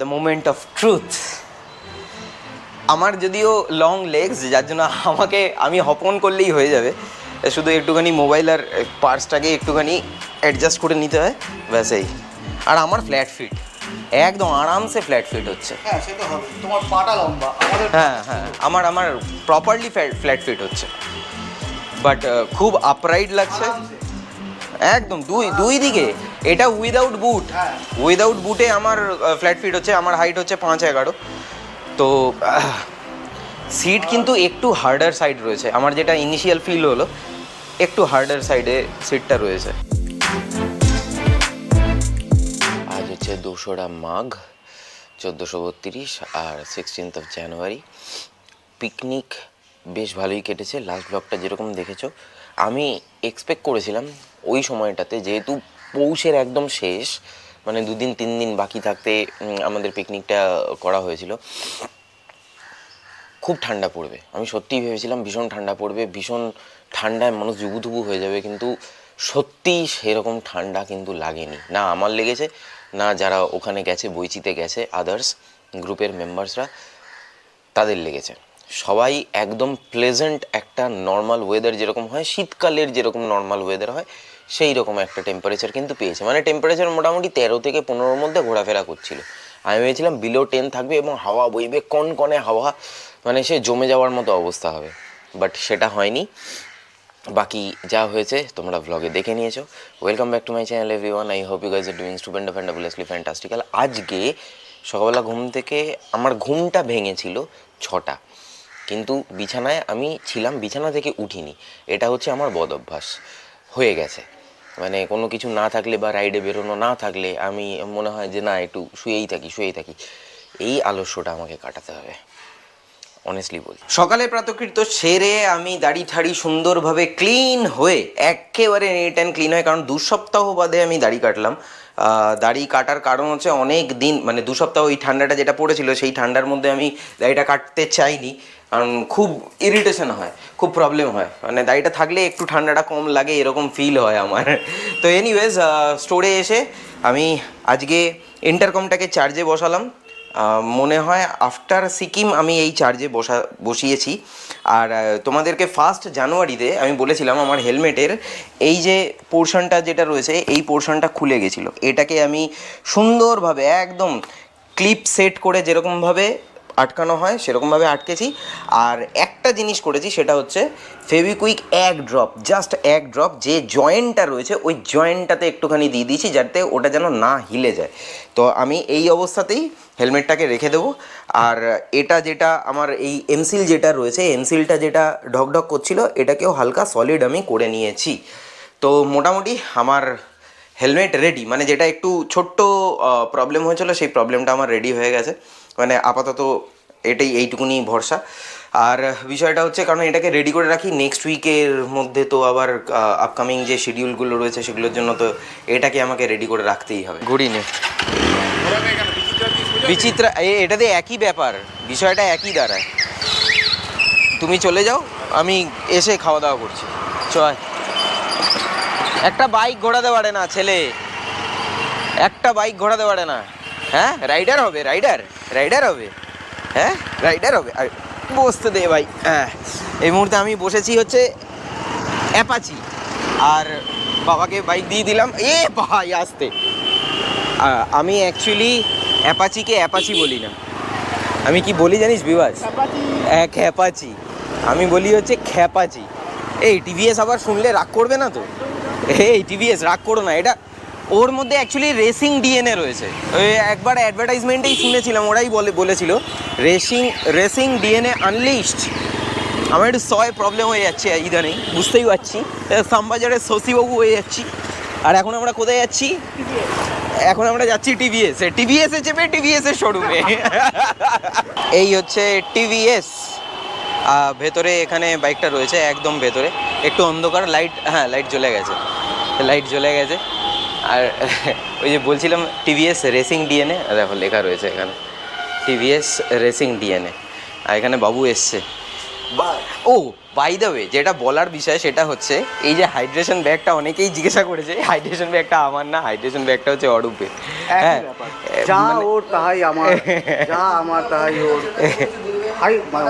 The moment of truth. আমার যদিও long legs, যার জন্য আমি হপ অন করলেই হয়ে যাবে, শুধু একটুখানি মোবাইল আর পার্সটাকে একটুখানি অ্যাডজাস্ট করে নিতে হয়, ব্যাস এই। আর আমার ফ্ল্যাট ফিট, একদম আরামসে ফ্ল্যাট ফিট হচ্ছে। হ্যাঁ সে তো হবে, তোমার পাটা লম্বা, আমাদের হ্যাঁ হ্যাঁ, আমার প্রপারলি ফ্ল্যাট ফিট হচ্ছে, বাট খুব আপরাইট লাগছে একদম দুই দিকে। এটা উইদাউট বুট, উইদাউট বুটে আমার ফ্ল্যাট ফিট হচ্ছে। আমার হাইট হচ্ছে 5'11", তো সিট কিন্তু একটু হার্ডার সাইড রয়েছে। আমার যেটা ইনিশিয়াল ফিল হলো, একটু হার্ডার সাইডে সিটটা রয়েছে। আজ হচ্ছে 2রা মাঘ 1432 আর 16th of January। পিকনিক বেশ ভালোই কেটেছে। লাস্ট ব্লগটা যেরকম দেখেছো, আমি এক্সপেক্ট করেছিলাম ওই সময়টাতে, যেহেতু পৌষের একদম শেষ, মানে 2-3 দিন বাকি থাকতে আমাদের পিকনিকটা করা হয়েছিল, খুব ঠান্ডা পড়বে। আমি সত্যিই ভেবেছিলাম ভীষণ ঠান্ডা পড়বে, ভীষণ ঠান্ডায় মানুষ জুবুথুবু হয়ে যাবে, কিন্তু সত্যিই সেরকম ঠান্ডা কিন্তু লাগেনি। না আমার লেগেছে, না যারা ওখানে গেছে, বইচিতে গেছে আদার্স গ্রুপের মেম্বার্সরা, তাদের লেগেছে। সবাই একদম প্লেজেন্ট একটা নর্মাল ওয়েদার, যেরকম হয় শীতকালের যেরকম নর্মাল ওয়েদার হয়, সেই রকম একটা টেম্পারেচার কিন্তু পেয়েছে। মানে টেম্পারেচার মোটামুটি 13 থেকে 15-র মধ্যে ঘোরাফেরা করছিল। আমি ভেবেছিলাম বিলো 10 থাকবে এবং হাওয়া বইবে, কনকনে হাওয়া, মানে সে জমে যাওয়ার মতো অবস্থা হবে, বাট সেটা হয়নি। বাকি যা হয়েছে তোমরা ব্লগে দেখে নিয়েছো। Welcome back to my channel everyone. I hope you guys are doing stupendabulously fantastical. আজকে সকালবেলা ঘুম থেকে আমার ঘুমটা ভেঙেছিল 6টা, কিন্তু বিছানায় আমি ছিলাম, বিছানা থেকে উঠিনি। এটা হচ্ছে আমার বদ অভ্যাস হয়ে গেছে। মানে কোনো কিছু না থাকলে বা রাইডে বেরোনো না থাকলে আমি মনে হয় যে না, একটু শুয়েই থাকি। এই আলস্যটা আমাকে কাটাতে হবে, অনেস্টলি বলি। সকালে প্রাতঃকৃত সেরে আমি দাড়ি ঠাড়ি সুন্দরভাবে ক্লিন হয়ে, একেবারে নিট অ্যান্ড ক্লিন হয়ে, কারণ 2 সপ্তাহ বাদে আমি দাড়ি কাটলাম। দাড়ি কাটার কারণ হচ্ছে অনেক দিন, মানে 2 সপ্তাহ ওই ঠান্ডাটা যেটা পড়েছিল, সেই ঠান্ডার মধ্যে আমি দাড়িটা কাটতে চাইনি, কারণ খুব ইরিটেশন হয়, খুব প্রবলেম হয়। মানে দাড়িটা থাকলে একটু ঠান্ডাটা কম লাগে, এরকম ফিল হয় আমার। তো এনিওয়েজ, স্টোরে এসে আমি আজকে ইন্টারকমটাকে চার্জে বসালাম। মনে হয় আফটার সিকিম আমি এই চার্জে বসিয়েছি। আর তোমাদেরকে 1 জানুয়ারিতে আমি বলেছিলাম আমার হেলমেটের এই যে পোর্শনটা যেটা রয়েছে, এই পোর্শনটা খুলে গেছিলো। এটাকে আমি সুন্দরভাবে একদম ক্লিপ সেট করে যেরকমভাবে আটকানো হয় সেরকমভাবে আটকেছি। আর একটা জিনিস করেছি, সেটা হচ্ছে ফেভিকুইক 1 ড্রপ, জাস্ট 1 ড্রপ যে জয়েন্টটা রয়েছে ওই জয়েন্টটাতে একটুখানি দিয়ে দিয়েছি, যাতে ওটা যেন না হিলে যায়। তো আমি এই অবস্থাতেই হেলমেটটাকে রেখে দেবো। আর এটা যেটা আমার এই এমসিল যেটা রয়েছে, এমসিলটা যেটা ঢকঢক করছিল, এটাকেও হালকা সলিড আমি করে নিয়েছি। তো মোটামুটি আমার হেলমেট রেডি। মানে যেটা একটু ছোট্ট প্রবলেম হয়েছিল, সেই প্রবলেমটা আমার রেডি হয়ে গেছে। মানে আপাতত এইটুকুনি ভরসা। আর বিষয়টা হচ্ছে, কারণ এটাকে রেডি করে রাখি, নেক্সট উইকের মধ্যে তো আবার আপকামিং যে শিডিউলগুলো রয়েছে সেগুলোর জন্য তো এটাকে আমাকে রেডি করে রাখতেই হবে। ঘুরি নে বিচিত্রা, এটাতে একই ব্যাপার, বিষয়টা একই দাঁড়ায়। তুমি চলে যাও, আমি এসে খাওয়া দাওয়া করছি। চল, একটা বাইক ঘোরাতে পারে না ছেলে, একটা বাইক ঘোরাতে পারে না। হ্যাঁ, রাইডার হবে, রাইডার হবে, হ্যাঁ রাইডার হবে। আর বসতে দে ভাই। হ্যাঁ, এই মুহূর্তে আমি বসেছি হচ্ছে অ্যাপাচি, আর বাবাকে বাইক দিয়ে দিলাম। ভাই আসতে, আমি অ্যাকচুয়ালি অ্যাপাচিকে অ্যাপাচি বলি না, আমি কি বলি জানিস বিভাস? খ্যাপাচি। আমি বলি হচ্ছে খ্যাপাচি। এই টিভিএস আবার শুনলে রাগ করবে না তো? এই টিভিএস রাগ করো না, এটা ওর মধ্যে অ্যাকচুয়ালি রেসিং ডিএনএ রয়েছে। ওই একবার অ্যাডভার্টাইজমেন্টেই শুনেছিলাম, ওরাই বলেছিল রেসিং ডিএনএ আনলিস্ট। আমার একটু প্রবলেম হয়ে যাচ্ছে ইদানিং, বুঝতেই পারছি, শ্যামবাজারের শশীবাবু হয়ে যাচ্ছি। আর এখন আমরা কোথায় যাচ্ছি? এখন আমরা যাচ্ছি টিভিএসে চেপে টিভিএসের শোরুমে। এই হচ্ছে টিভিএস। ভেতরে এখানে বাইকটা রয়েছে, একদম ভেতরে একটু অন্ধকার, লাইট, হ্যাঁ লাইট জ্বলে গেছে। আর ওই যে বলছিলাম টিভিএস রেসিং ডিএনএ, দেখো লেখা রয়েছে এখানে টিভিএস রেসিং ডিএনএ। আর এখানে বাবু এসছে, ও বাই দ্য ওয়ে, যেটা বলার বিষয় সেটা হচ্ছে এই যে হাইড্রেশন ব্যাগটা অনেকেই জিজ্ঞাসা করেছে, হাইড্রেশন ব্যাগটা আমার না, হাইড্রেশন ব্যাগটা হচ্ছে অরূপের। হ্যাঁ, যা মানে- ওর তাহাই আমার, যা আমার তাহাই ওর। ভাই মানে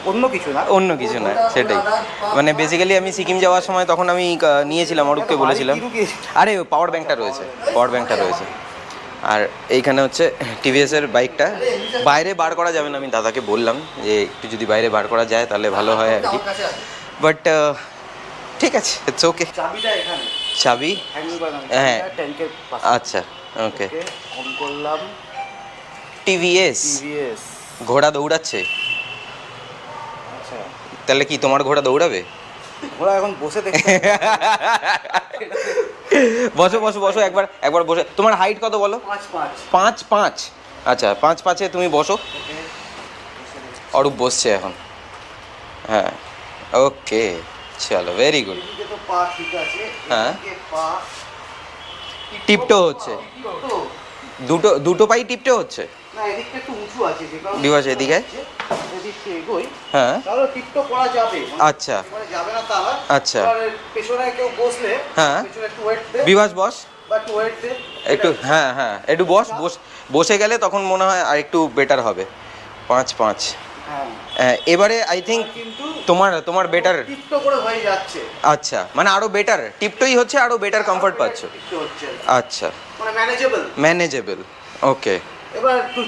অন্য কিছু না। অন্য কিছু না, সেটাই। মানে বেসিক্যালি আমি সিকিম যাওয়ার সময় তখন আমি নিয়েছিলাম, অরূপকে বলেছিলাম। আরে পাওয়ার ব্যাংকটা রয়েছে, পাওয়ার ব্যাংকটা রয়েছে। আর এইখানে হচ্ছে টিভিএস এর বাইকটা বাইরে বার করা যাবে না, আমি দাদাকে বললাম যে একটু যদি বাইরে বার করা যায় তাহলে ভালো হয় আর কি, বাট ঠিক আছে, ইটস ওকে। চাবিটা এখানে, চাবি, হ্যাঙ্গিং করা আছে, হ্যাঁ। ট্যাঙ্কের পাশে। আচ্ছা, ওকে। অন করলাম। TVS TVS. ঘোড়া দৌড়াচ্ছে, আচ্ছা, তাহলে কি তোমার ঘোড়া দৌড়াবে? ওরা এখন বসে দেখতে। বসো বসো বসো, একবার একবার বসে। তোমার হাইট কত বলো? 5'5". 5'5"। আচ্ছা, 5'5"-এ তুমি বসো। অরূপ বসছে এখন। হ্যাঁ, ওকে, চলো, ভেরি গুড। এদিকে তো পা ঠিক আছে, হ্যাঁ। এদিকে পা টিপটো হচ্ছে, টিপটো। দুটো দুটো পাই টিপটো হচ্ছে। না, এদিকটা একটু উঁচু আছে, যে কারণে বিভাস, এদিকে। এদিকটা এগোই, হ্যাঁ, তাহলে টিপটো করা যাবে। আচ্ছা এবারে যাবে না তা না। আচ্ছা। এবারে পেছনে কেউ বসলে, হ্যাঁ। পেছনে একটু ওয়েট দে, বিভাস বস বা একটু ওয়েট দে। একটু, হ্যাঁ হ্যাঁ, একটু বসে গেলে তখন মনে হয় আর একটু বেটার হবে। 5'5"। হ্যাঁ, এবারে আই থিঙ্ক কিন্তু তোমার বেটার। টিপটো করে হয়ে যাচ্ছে। আচ্ছা, মানে আরো বেটার টিপটোই হচ্ছে, আরো বেটার কমফর্ট পাচ্ছ। টিপটো হচ্ছে, আচ্ছা, মানে ম্যানেজেবল। ম্যানেজেবল, ওকে। এবার একটু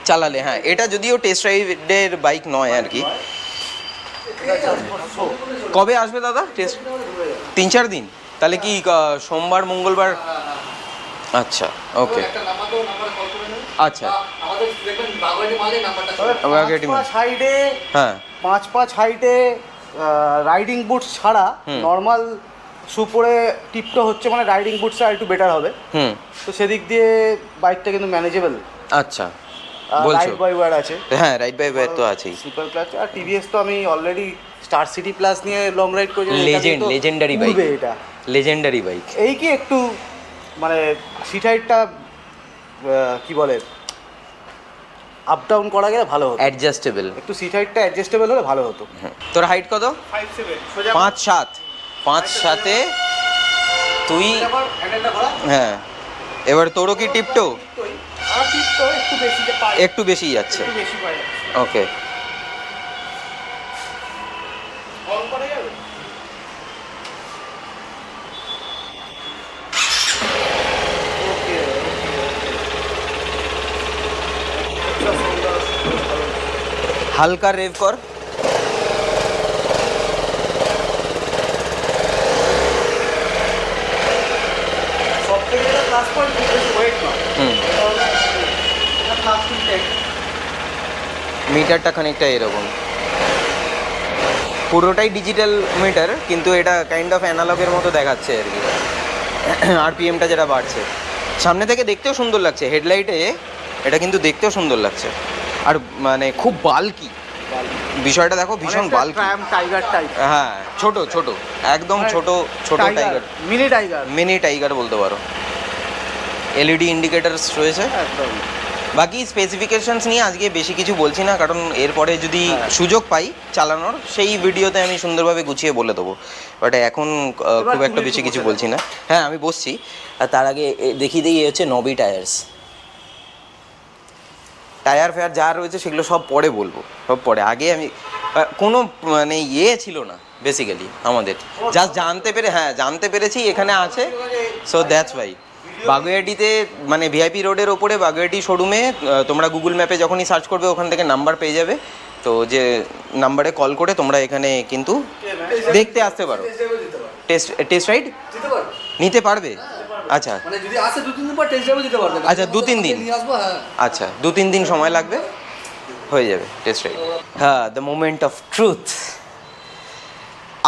চালালে, হ্যাঁ, এটা যদিও টেস্ট রাইডের বাইক নয় আর কি। কবে আসবে দাদা টেস্ট? 3-4 দিন, তাহলে কি সোমবার মঙ্গলবার? আচ্ছা, ওকে, একটা নাম্বার দাও, নাম্বারে কল করে নেব। আচ্ছা। আমাদের দেখবেন বাগবাড়ি মালে নাম্বারটা বাগবাড়ি মালে। 5'5" হাইটে, হ্যাঁ 5'5" হাইটে রাইডিং বুটস ছাড়া নর্মাল শু পরে টিপটো হচ্ছে, মানে রাইডিং বুটসটা একটু বেটার হবে। হুম, তো সেদিক দিয়ে বাইকটা কিন্তু ম্যানেজেবল। আচ্ছা, বলছো। রাইড বাই ওয়ার আছে, হ্যাঁ, রাইড বাই ওয়্যার তো আছেই। Super plus. আর টিভিএস তো আমি অলরেডি স্টার সিটি প্লাস নিয়ে লং রাইড করেছি। লেজেন্ডারি বাইক, এটা লেজেন্ডারি বাইক। এই কি একটু মানে সিট হাইটটা কি বলে, আপ ডাউন করা গেলে ভালো হতো, অ্যাডজাস্টেবল। একটু সিট হাইটটা অ্যাডজাস্টেবল হলে ভালো হতো। তোর হাইট কত? 5'7", সোজা 5'7"। 5'7"-এ তুই, হ্যান্ডেলটা ঘোরা। হ্যাঁ। এবার তোরও কি টিপটো? আর টিপটো একটু বেশি যে পাই, একটু বেশি যাচ্ছে, একটু বেশি পাই। ওকে। অন করা যাবে? ওকে, হালকা রেভ কর। সব থেকে যেটা প্লাস পয়েন্ট, খুব বেশি ওয়েট না। হুম, প্লাস টেক। মিটারটা খানিকটা এরকম, পুরোটাই ডিজিটাল মিটার, কিন্তু এটা কাইন্ড অফ অ্যানালগের মতো দেখাচ্ছে আর কি। আরপিএমটা যেটা বাড়ছে, সামনে থেকে দেখতেও সুন্দর লাগছে, হেডলাইটে এটা কিন্তু দেখতেও সুন্দর লাগছে। আর মানে খুব বাল্কি বিষয়টা, দেখো ভীষণ বাল্কি। Triumf tiger type. হ্যাঁ, ছোট ছোট, একদম ছোট ছোট tiger, mini tiger. Mini tiger বলতে পারো। এলইডি ইন্ডিকেটারস রয়েছে। একদম। বাকি স্পেসিফিকেশনস নিয়ে আজকে বেশি কিছু বলছি না, কারণ এরপরে যদি হ্যাঁ। সুযোগ পাই চালানোর, সেই ভিডিওতে আমি সুন্দরভাবে গুছিয়ে বলে দেবো। বাট এখন খুব একটা তুমি বেশি একটু কিছু বসে বলছি না। হ্যাঁ, আমি বসছি। আর তার আগে দেখিয়ে দিই, হচ্ছে নবি টায়ার্স। টায়ার ফায়ার যা রয়েছে সেগুলো সব পরে বলবো, সব পরে। আগে আমি কোনো মানে ছিল না বেসিক্যালি আমাদের, জাস্ট জানতে পেরেছি এখানে আছে, সো দ্যাটস ওয়াই। বাগুইআটিতে মানে ভিআইপি রোডের ওপরে বাগুইআটি শোরুমে তোমরা গুগল ম্যাপে যখনই সার্চ করবে ওখান থেকে নাম্বার পেয়ে যাবে। তো যে নাম্বারে কল করে তোমরা এখানে কিন্তু দেখতে আসতে পারো। টেস্ট রাইড নিতে পারবে? আচ্ছা মানে যদি আসে 2-3 দিন পর টেস্ট ড্রাইভও দিতে পারবে। আচ্ছা, 2-3 দিন নিয়ে আসবো। হ্যাঁ, আচ্ছা, 2-3 দিন সময় লাগবে, হয়ে যাবে টেস্ট রাইড। হ্যাঁ, দ্য মোমেন্ট অফ ট্রুথ।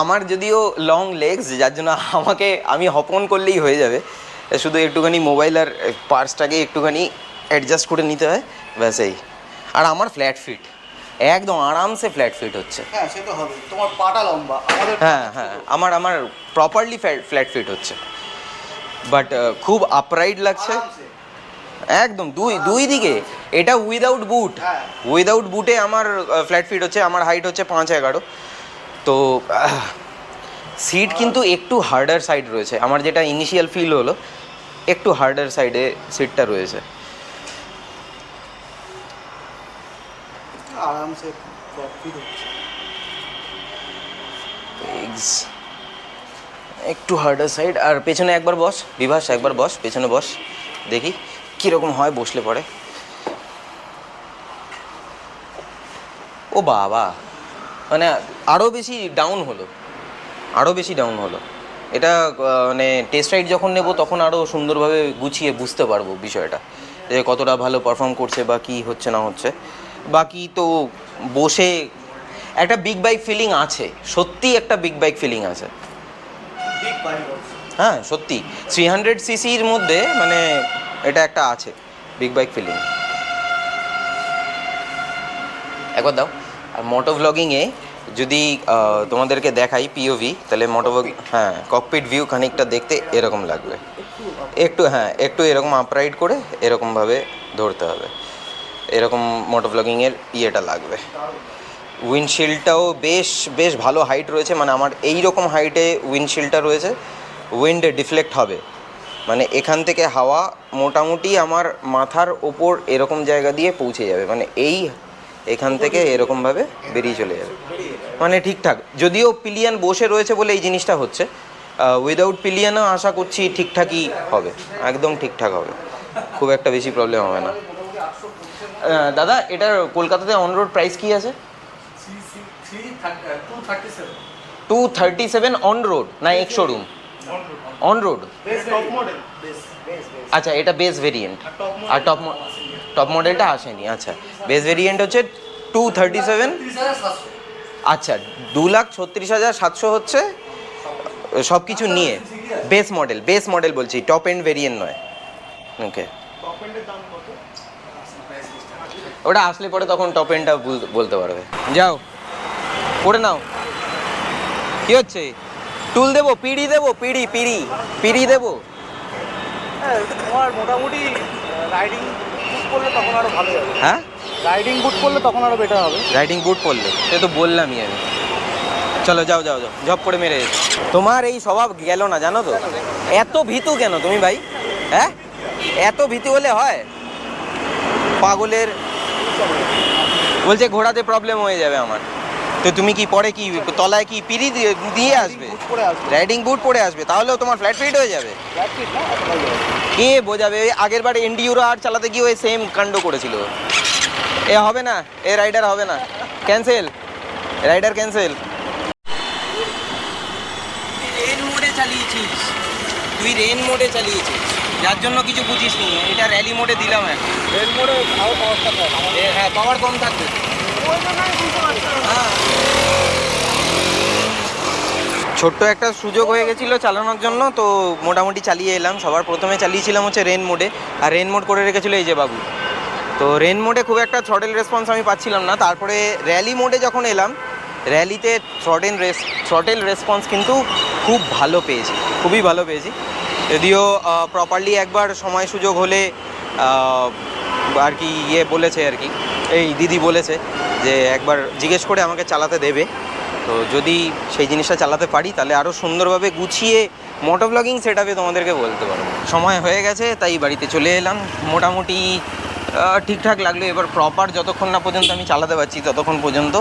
আমার যদিও লং লেগস, যার জন্য আমি হপ অন করলেই হয়ে যাবে, শুধু একটুখানি মোবাইল আর পার্সটাকে একটুখানি অ্যাডজাস্ট করে নিতে হয়, ব্যাস এই। আর আমার ফ্ল্যাট ফিট, একদম আরামসে ফ্ল্যাট ফিট হচ্ছে। হ্যাঁ, সে তো হবে, তোমার পাটা লম্বা, আমাদের হ্যাঁ হ্যাঁ, আমার প্রপারলি ফ্ল্যাট ফিট হচ্ছে, বাট খুব আপরাইট লাগছে। আরামসে। একদম দুই দিকে। এটা উইদাউট বুট, হ্যাঁ। উইদাউট বুটে আমার ফ্ল্যাট ফিট হচ্ছে, আমার হাইট হচ্ছে 5'11", তো সিট কিন্তু একটু হার্ডার সাইড রয়েছে, আমার যেটা ইনিশিয়াল ফিল হলো একটু হার্ডার সাইডে সিটটা রয়েছে। আরামসে প্রফিট হচ্ছে। একটু হার্ডার সাইড। আর পেছনে একবার বস বিভাস, একবার বস, পেছনে বস, দেখি কীরকম হয় বসলে পরে। ও বাবা, মানে আরও বেশি ডাউন হলো, আরও বেশি ডাউন হলো। এটা মানে টেস্ট রাইড যখন নেব তখন আরও সুন্দরভাবে গুছিয়ে বুঝতে পারবো বিষয়টা, যে কতটা ভালো পারফর্ম করছে বা কী হচ্ছে না হচ্ছে। বাকি তো বসে একটা বিগ বাইক ফিলিং আছে, সত্যি একটা বিগ বাইক ফিলিং আছে। হ্যাঁ সত্যি 300cc-র মধ্যে মানে এটা একটা আছে বিগ বাইক ফিলিং। একবার দাও। আর মোটো ব্লগিংয়ে যদি তোমাদেরকে দেখাই পিওভি, তাহলে মোটো ব্লগিং, হ্যাঁ ককপিট ভিউ খানিকটা দেখতে এরকম লাগবে, একটু হ্যাঁ একটু এরকম আপরাইট করে এরকমভাবে ধরতে হবে, এরকম মোটো ব্লগিংয়ের ইয়েটা লাগবে। উইন্ডশিল্ডটাও বেশ বেশ ভালো হাইট রয়েছে, মানে আমার এই রকম হাইটে উইন্ডশিল্ডটা রয়েছে, উইন্ড ডিফ্লেক্ট হবে, মানে এখান থেকে হাওয়া মোটামুটি আমার মাথার ওপর এরকম জায়গা দিয়ে পৌঁছে যাবে, মানে এখান থেকে এরকমভাবে বেরিয়ে চলে যাবে, মানে ঠিকঠাক। যদিও পিলিয়ান বসে রয়েছে বলে এই জিনিসটা হচ্ছে, উইদাউট পিলিয়ানও আশা করছি ঠিকঠাকই হবে, একদম ঠিকঠাক হবে, খুব একটা বেশি প্রবলেম হবে না। দাদা এটার কলকাতাতে অন রোড প্রাইস কী আছে? 237 অন রোড না এক্স শোরুম? On road. আচ্ছা এটা বেস ভেরিয়েন্ট, আর টপ মডেলটা আসেনি। আচ্ছা বেস ভেরিয়েন্ট হচ্ছে 237। আচ্ছা 2,36,700 হচ্ছে সব কিছু নিয়ে, বেস মডেল বলছি, টপ এন্ড ভেরিয়েন্ট নয়। ওকে, ওটা আসলে পরে তখন টপ এন্ডটা বলতে পারবে। যাও করে নাও। কি হচ্ছে? টুল দেবো, পিড়ি দেবো, পিড়ি দেবো। হ্যাঁ তোমার মোটামুটি রাইডিং বুট করলে তখন আরও ভালো হবে। হ্যাঁ রাইডিং বুট করলে তখন আরও বেটার হবে। রাইডিং বুট পরলে, সে তো বললামই আমি। চলো যাও যাও যাও, ঝপ করে মেরে এসো। তোমার এই স্বভাব গেল না জানো তো, এত ভীতু কেন তুমি ভাই? হ্যাঁ এত ভীতু হলে হয়? পাগলের বলছে ঘোড়াতে প্রবলেম হয়ে যাবে আমার, তো তুমি কি পরে কি তলায় কি পিড়ি দিয়ে আসবে? রাইডিং বুট পরে আসবে, তাহলেও তোমার ফ্ল্যাট ফিট হয়ে যাবে। কে বোঝাবে? আগের বার এন্ডিউরো আর চালাতে গিয়ে ওই সেম কাণ্ড করেছিল। এ হবে না, এ রাইডার হবে না, ক্যান্সেল, রাইডার ক্যান্সেল। রেন মোডে চালিয়েছিস তুই, রেন মোডে চালিয়েছিস, যার জন্য কিছু বুঝিস নি। এটা র্যালি মোডে দিলাম এখন। রেন মোডে আরও পাওয়ারটা কম। হ্যাঁ পাওয়ার কম থাকবে। হ্যাঁ ছোট্ট একটা সুযোগ হয়ে গেছিলো চালানোর জন্য, তো মোটামুটি চালিয়ে এলাম। সবার প্রথমে চালিয়েছিলাম হচ্ছে রেন মোডে, আর রেন মোড করে রেখেছিলো এই যে বাবু। তো রেন মোডে খুব একটা থ্রটেল রেসপন্স আমি পাচ্ছিলাম না। তারপরে র্যালি মোডে যখন এলাম, র্যালিতে থ্রটেল রেসপন্স কিন্তু খুব ভালো পেয়েছি, খুবই ভালো পেয়েছি। যদিও প্রপারলি একবার সময় সুযোগ হলে আর কি বলেছে আর কি, এই দিদি বলেছে যে একবার জিজ্ঞেস করে আমাকে চালাতে দেবে। তো যদি সেই জিনিসটা চালাতে পারি তাহলে আরও সুন্দরভাবে গুছিয়ে মোটো ব্লগিং সেট আপে তোমাদেরকে বলতে পারবো। সময় হয়ে গেছে তাই বাড়িতে চলে এলাম। মোটামুটি ঠিকঠাক লাগলো। এবার প্রপার যতক্ষণ না পর্যন্ত আমি চালাতে পারছি ততক্ষণ পর্যন্ত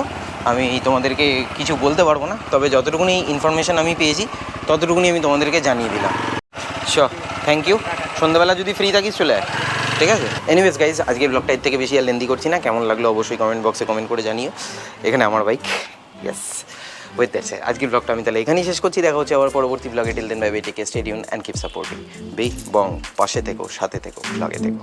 আমি তোমাদেরকে কিছু বলতে পারবো না, তবে যতটুকুনি ইনফরমেশান আমি পেয়েছি ততটুকুনি আমি তোমাদেরকে জানিয়ে দিলাম। Thank you. সন্ধ্যাবেলা যদি ফ্রি থাকিস চলে আয়, ঠিক আছে? এনিওয়েজ গাইজ, আজকে ব্লগটা এর থেকে বেশি আর লেন্দি করছি না। কেমন লাগলো অবশ্যই কমেন্ট বক্সে কমেন্ট করে জানিও। এখানে আমার bike, yes with that's it. আজকের ব্লগটা আমি তাহলে এখানেই শেষ করছি। দেখা হচ্ছে আবার পরবর্তী ব্লগে। Till then bye bye, take care, stay tune and keep supporting. Be Bong, পাশে থেকো, সাথে থেকো, ব্লগে থেকো।